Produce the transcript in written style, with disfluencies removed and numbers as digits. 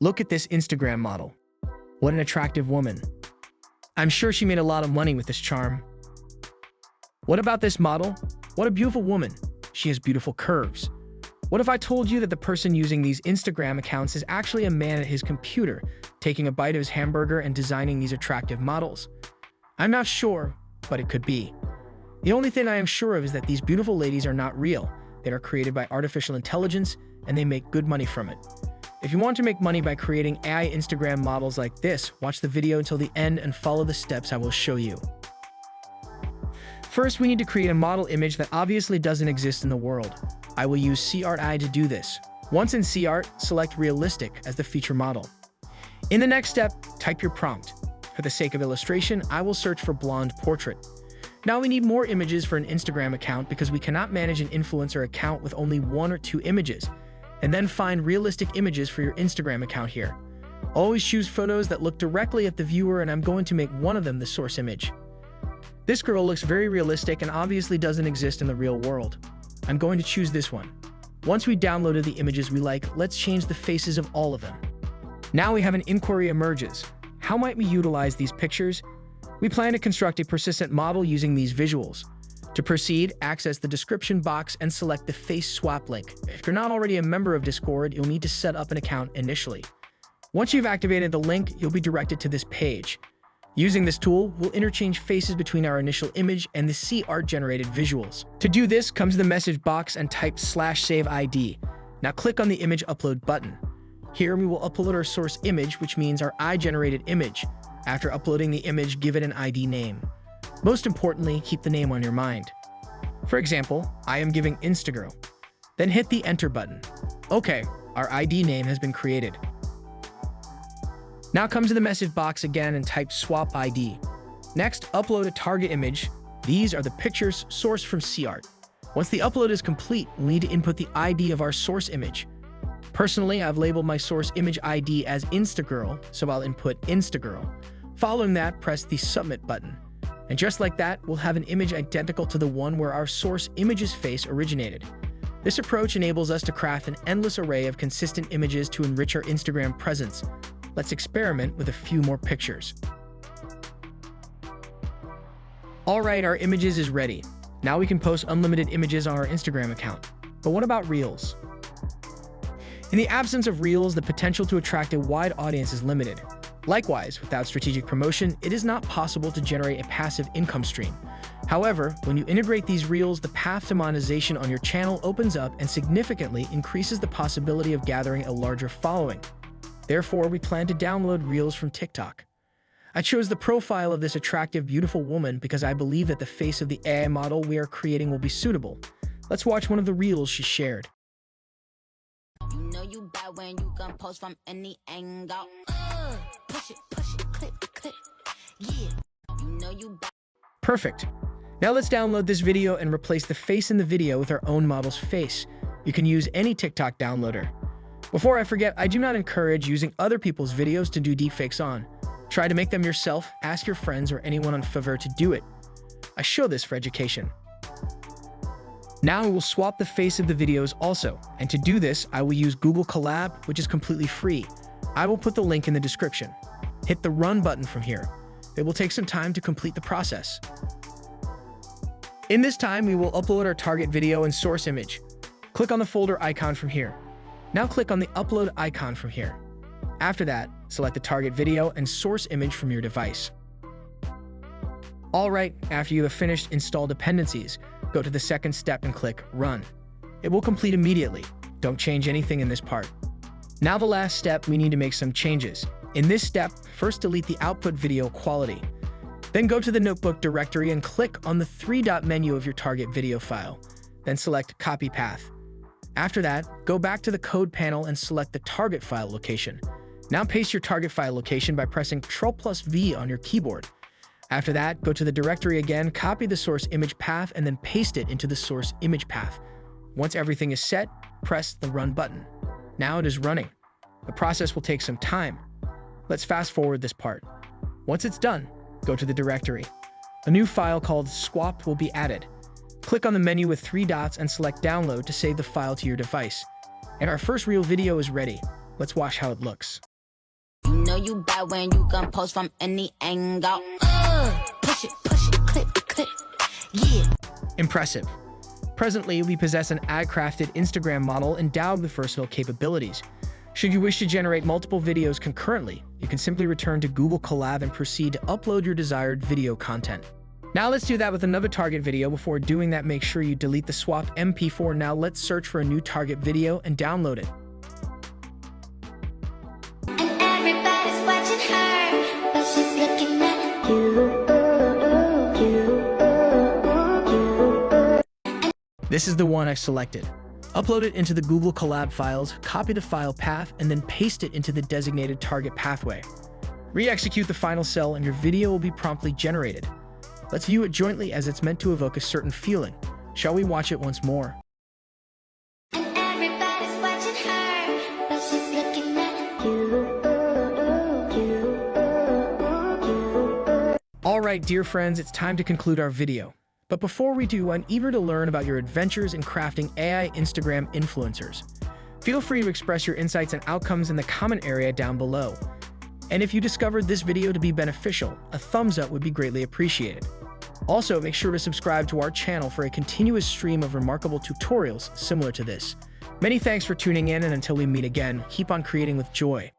Look at this Instagram model. What an attractive woman. I'm sure she made a lot of money with this charm. What about this model? What a beautiful woman. She has beautiful curves. What if I told you that the person using these Instagram accounts is actually a man at his computer, taking a bite of his hamburger and designing these attractive models? I'm not sure, but it could be. The only thing I am sure of is that these beautiful ladies are not real. They are created by artificial intelligence, and they make good money from it. If you want to make money by creating AI Instagram models like this, watch the video until the end and follow the steps I will show you. First, we need to create a model image that obviously doesn't exist in the world. I will use cart to do this. Once in cart, select realistic as the feature model. In the next step, type your prompt. For the sake of illustration, I will search for blonde portrait. Now we need more images for an Instagram account because we cannot manage an influencer account with only 1 or 2 images. And then find realistic images for your Instagram account here. Always choose photos that look directly at the viewer, and I'm going to make one of them the source image. This girl looks very realistic and obviously doesn't exist in the real world. I'm going to choose this one. Once we downloaded the images we like, let's change the faces of all of them. Now we have an inquiry emerges. How might we utilize these pictures? We plan to construct a persistent model using these visuals. To proceed, access the description box and select the face swap link. If you're not already a member of Discord, you'll need to set up an account initially. Once you've activated the link, you'll be directed to this page. Using this tool, we'll interchange faces between our initial image and the cart-generated visuals. To do this, come to the message box and type /save ID. Now click on the image upload button. Here we will upload our source image, which means our AI-generated image. After uploading the image, give it an ID name. Most importantly, keep the name on your mind. For example, I am giving Instagirl. Then hit the enter button. Okay, our ID name has been created. Now come to the message box again and type swap ID. Next, upload a target image. These are the pictures sourced from cart. Once the upload is complete, we'll need to input the ID of our source image. Personally, I've labeled my source image ID as Instagirl, so I'll input Instagirl. Following that, press the submit button. And just like that, we'll have an image identical to the one where our source image's face originated. This approach enables us to craft an endless array of consistent images to enrich our Instagram presence. Let's experiment with a few more pictures. Alright, our images is ready. Now we can post unlimited images on our Instagram account. But what about Reels? In the absence of Reels, the potential to attract a wide audience is limited. Likewise, without strategic promotion, it is not possible to generate a passive income stream. However, when you integrate these Reels, the path to monetization on your channel opens up and significantly increases the possibility of gathering a larger following. Therefore, we plan to download Reels from TikTok. I chose the profile of this attractive, beautiful woman because I believe that the face of the AI model we are creating will be suitable. Let's watch one of the Reels she shared. You know you bad when you can post from any angle. Push it, click, click. Yeah. You know you bad. Perfect. Now let's download this video and replace the face in the video with our own model's face. You can use any TikTok downloader. Before I forget, I do not encourage using other people's videos to do deepfakes on. Try to make them yourself, ask your friends or anyone on Fiverr to do it. I show this for education. Now we will swap the face of the videos also, and to do this, I will use Google Collab, which is completely free. I will put the link in the description. Hit the run button from here. It will take some time to complete the process. In this time, we will upload our target video and source image. Click on the folder icon from here. Now click on the upload icon from here. After that, select the target video and source image from your device. Alright, after you have finished install dependencies, go to the second step and click Run. It will complete immediately. Don't change anything in this part. Now the last step, we need to make some changes. In this step, first delete the output video quality. Then go to the notebook directory and click on the 3-dot menu of your target video file. Then select Copy Path. After that, go back to the code panel and select the target file location. Now paste your target file location by pressing Ctrl+V on your keyboard. After that, go to the directory again, copy the source image path, and then paste it into the source image path. Once everything is set, press the Run button. Now it is running. The process will take some time. Let's fast forward this part. Once it's done, go to the directory. A new file called swap will be added. Click on the menu with 3 dots and select Download to save the file to your device. And our first Reel video is ready. Let's watch how it looks. know you bad when you can post from any angle. Push it, click, click. Yeah. Impressive. Presently, we possess an ad-crafted Instagram model endowed with versatile capabilities. Should you wish to generate multiple videos concurrently, you can simply return to Google Collab and proceed to upload your desired video content. Now let's do that with another target video. Before doing that, make sure you delete the swap MP4. Now let's search for a new target video and download it. And everybody's watching her, but she's looking at you. This is the one I selected. Upload it into the Google Collab files, copy the file path, and then paste it into the designated target pathway. Re-execute the final cell and your video will be promptly generated. Let's view it jointly as it's meant to evoke a certain feeling. Shall we watch it once more? And everybody's watching her, but she's looking at you. Alright, dear friends, it's time to conclude our video. But before we do, I'm eager to learn about your adventures in crafting AI Instagram influencers. Feel free to express your insights and outcomes in the comment area down below. And if you discovered this video to be beneficial, a thumbs up would be greatly appreciated. Also, make sure to subscribe to our channel for a continuous stream of remarkable tutorials similar to this. Many thanks for tuning in, and until we meet again, keep on creating with joy.